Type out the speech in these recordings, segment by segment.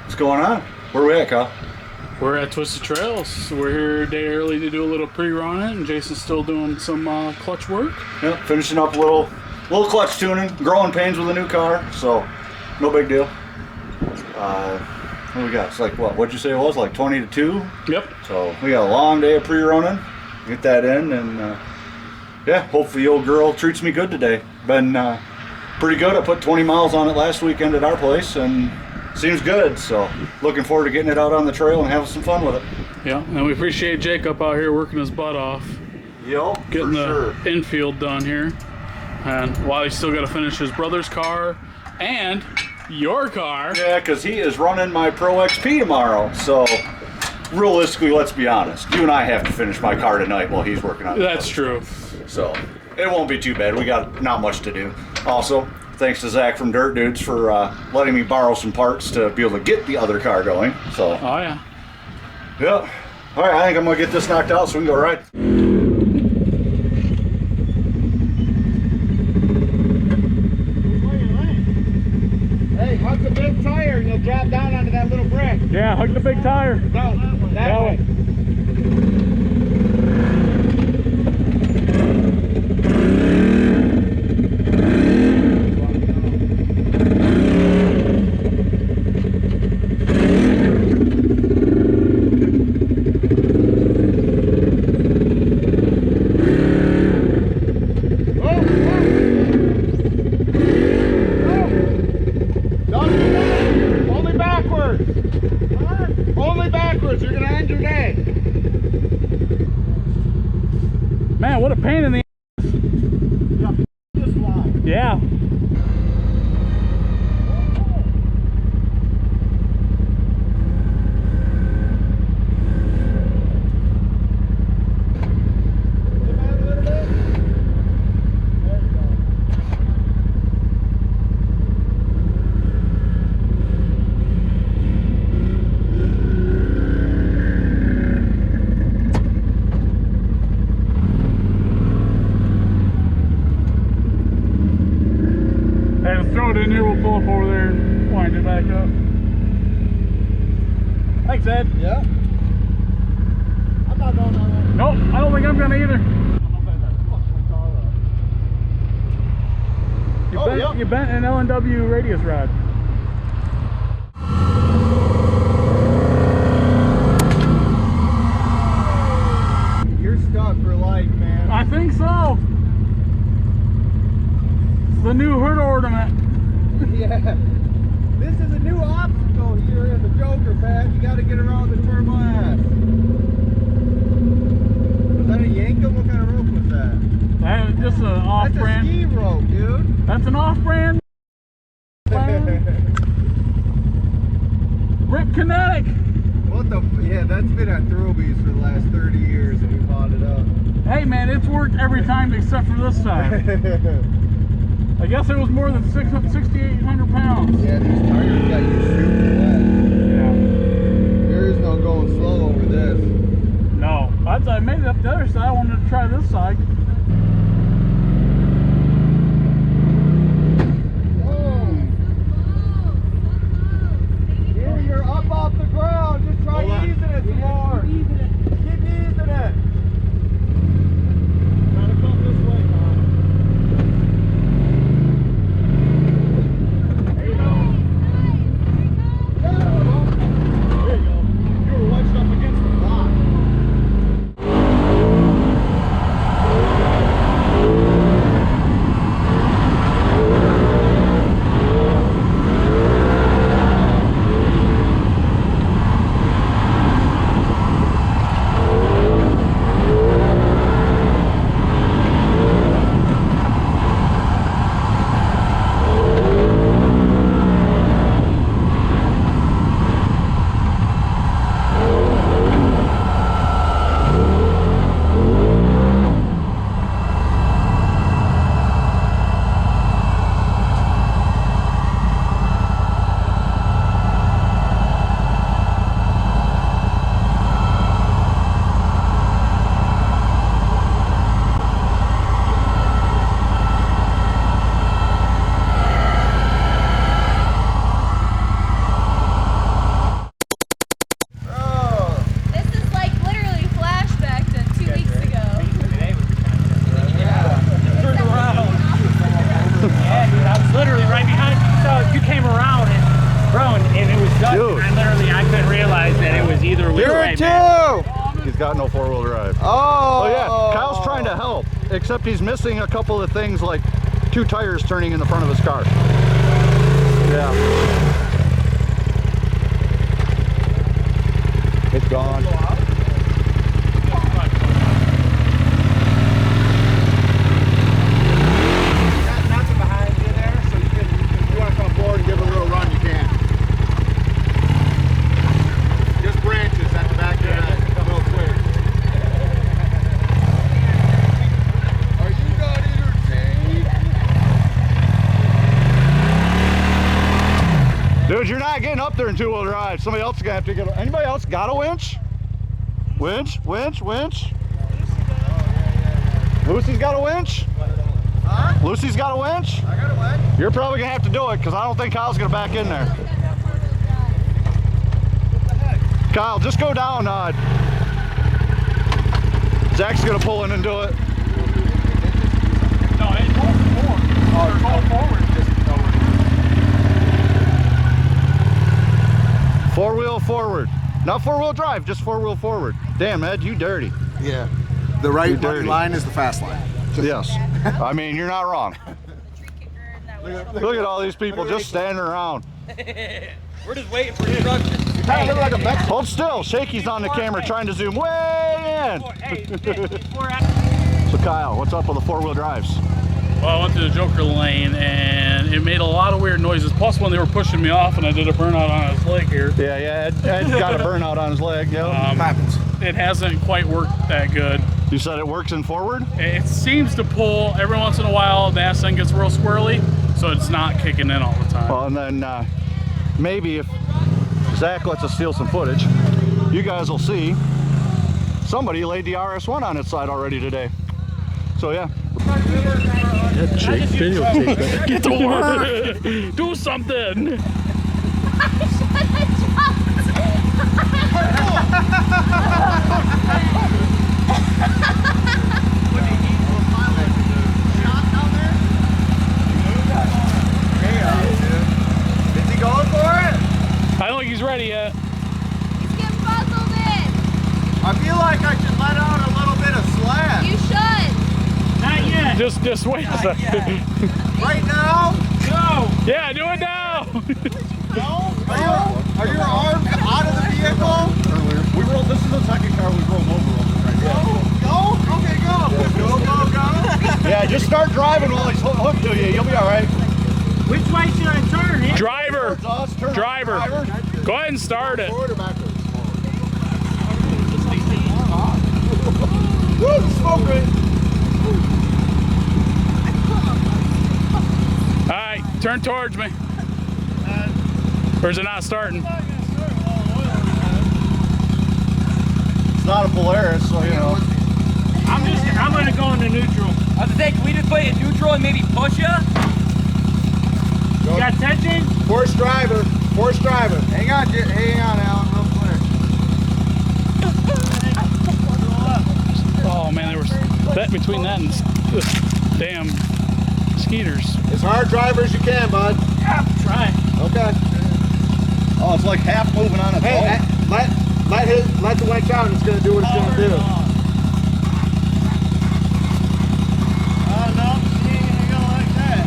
What's going on? Where we at, Kyle? We're at Twisted Trails. We're here a day early to do a little pre-run it, and Jason's still doing some clutch work. Yep, finishing up a little clutch tuning, growing pains with a new car, so no big deal. What do we got? It's like, what'd you say it was? Like 20 to 2? Yep. So we got a long day of pre-running. Get that in, and yeah, hopefully the old girl treats me good today. Been pretty good. I put 20 miles on it last weekend at our place, and seems good. So looking forward to getting it out on the trail and having some fun with it. Yeah, and we appreciate Jacob out here working his butt off. Yep, getting the infield done here. And while he's still got to finish his brother's car and your car. Yeah, because he is running my Pro XP tomorrow. So realistically, let's be honest. You and I have to finish my car tonight while he's working on it. That's true. So it won't be too bad. We got not much to do. Also, thanks to Zach from Dirt Dudes for letting me borrow some parts to be able to get the other car going. So. Oh yeah. Yep. All right, I think I'm gonna get this knocked out so we can go ride. Hey, hug the big tire and you'll drop down onto that little brick. Yeah, hug the big tire. No, that way. You're gonna end your day. Man, what a pain in the ass. This line. Yeah. Throw it in here, we'll pull up over there and wind it back up. Thanks, Ed. Yeah. I'm not going that way. Nope, I don't think I'm gonna either. You bent an L&W radius rod. You're stuck for life, man. I think so. It's the new hood ornament. Yeah. This is a new obstacle here in the Joker pad. You got to get around the turbo ass. Was that a Yankum? What kind of rope was that? That was just an off-brand. That's a ski rope, dude. That's an off-brand. Rip Kinetic. What the? Yeah, that's been at Throbies for the last 30 years, and we bought it up. Hey man, it's worked every time except for this time. I guess it was more than 6,800 pounds. Yeah, these tires got you super wet. Yeah. There is no going slow over this. No. I made it up the other side. I wanted to try this side. Whoa. Here, you're up off the ground. Just try easing it some more. Keep easing it. Gotta come this way, man. and it was done. Dude. I couldn't realize that it was either wheel. You're right, two! man. He's got no four-wheel drive. Oh! Oh yeah, Kyle's trying to help, except he's missing a couple of things like 2 tires turning in the front of his car. Yeah. It's gone. Nothing behind you there, so you can, if you want to come forward and give it a little run, you can. Just branches at the back there, a little clear. Are you not entertained? Dude, you're not getting up there in 2-wheel drive. Somebody else is gonna have to get. Anybody else got a winch? Winch, winch, winch. Lucy's got a winch? Huh? Lucy's got a winch? I got a wedge. You're probably gonna have to do it because I don't think Kyle's gonna back in there. Kyle, just go down. Zach's gonna pull in and do it. No, it's going forward. Or go forward. Just 4-wheel forward. Not 4-wheel drive, just 4-wheel forward. Damn, Ed, you dirty. Yeah. The right dirty. line is the fast line. Yes. I mean, you're not wrong. Look at all these people just standing around. We're just waiting for instructions. You kind of look like a Mexican. Hold still. Shaky's on the camera trying to zoom way in. So Kyle, what's up with the 4-wheel drives? Well, I went to the Joker lane and it made a lot of weird noises. Plus, when they were pushing me off and I did a burnout on his leg here. Yeah, Ed got a burnout on his leg. Yep. Happens. It hasn't quite worked that good. You said it works in forward? It seems to pull every once in a while. The ass end gets real squirrely, so it's not kicking in all the time. Well, and then maybe if Zach lets us steal some footage, you guys will see somebody laid the RS1 on its side already today. So yeah. Get to work. Do something. Is he going for it? I don't think he's ready yet. He's getting puzzled in. I feel like I should let out a little bit of slack. You should. Not yet. Just wait a second. Right now? Go. Yeah, do it now. Are your arms out of the vehicle? We rolled. This is the second car we rolled over. Go? Okay, go. Go. Yeah, just start driving while he's hooked to you. You'll be all right. Which way should I turn? Here? Driver. It's us. Turn Driver. Go ahead and start it. Forward or backwards? Woo, smoke it. All right, turn towards me. Or is it not starting? It's not a Polaris, so you know. I'm gonna go into neutral. I was saying, can we just put it in neutral and maybe push ya? You got tension? Force driver. Force driver. Hang on, Alan, real quick. Oh man, there was that between that and the damn skeeters. As hard driver as you can, bud. Yeah, try. Okay. Oh, it's like half moving on its Hey, own. let the winch out and it's gonna do what it's gonna do. Oh no, she ain't gonna go like that.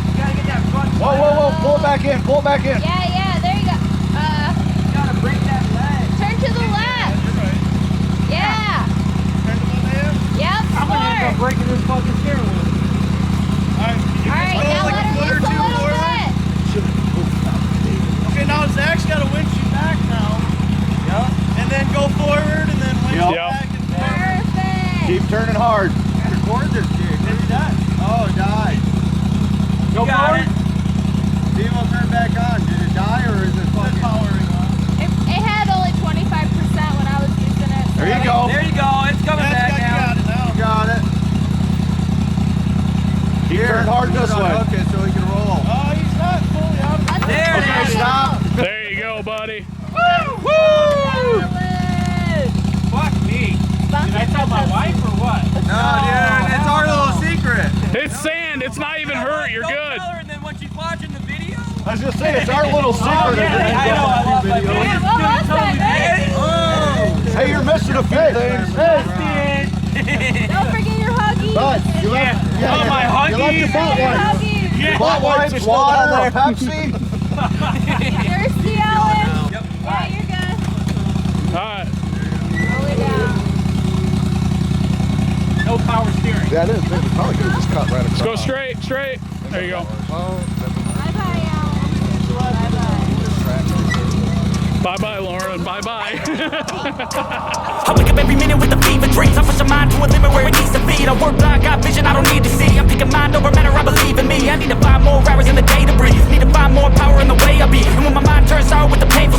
You gotta get that front. Whoa, whoa, whoa! Pull it back in. Pull it back in. Yeah, there you go. You gotta break that leg. Turn to the left. Yeah. Turn to the left. Yep, I'm gonna end up smart. breaking this fucking steering wheel. Alright, now let him loose a little bit. Okay, now Zach's gotta winch you back now. Yeah. And then go forward and then winch Yep. you back and forward. Perfect. Keep turning hard. Record this kid. What is that? Oh, it died. Go forward. See if it'll turn back on. Did it die or is it fucking Powering on. It had only 25% when I was using it. There you go. There you go, it's coming back now. Got it now. got it? Keep turning hard this way. Hook it so he can roll. Oh, he's not fully out of Let's There it go. is. Stop. There you go, buddy. Fuck me. Did I tell my wife or what? No, dude, it's our little secret. It's sand. It's not even hurt. You're Don't good. tell her, and then when she's watching the video, I was just saying, it's our little secret. Oh, yeah, answered a few things. Don't forget your huggies. Bud, you left, Oh, my you left your huggies. butt Your wipes. huggies. Yeah. Butt wipes are still water, there. Pepsi. Thirsty, Alan? Yeah, you're good. All right. Roll it down. No power steering. Yeah, it is. They probably could have just cut right across. Let's go straight, straight. There you go. Bye-bye, Alan. Bye-bye. Bye-bye, Lauren. Bye-bye. I wake up every minute with the fever dreams. I push my mind to a limit where it needs to be. I work blind, got vision I don't need to see. I'm picking mind over matter, I believe in me. I need to find more hours in the day to breathe. Need to find more power in the way I be. And when my mind turns sour with the pain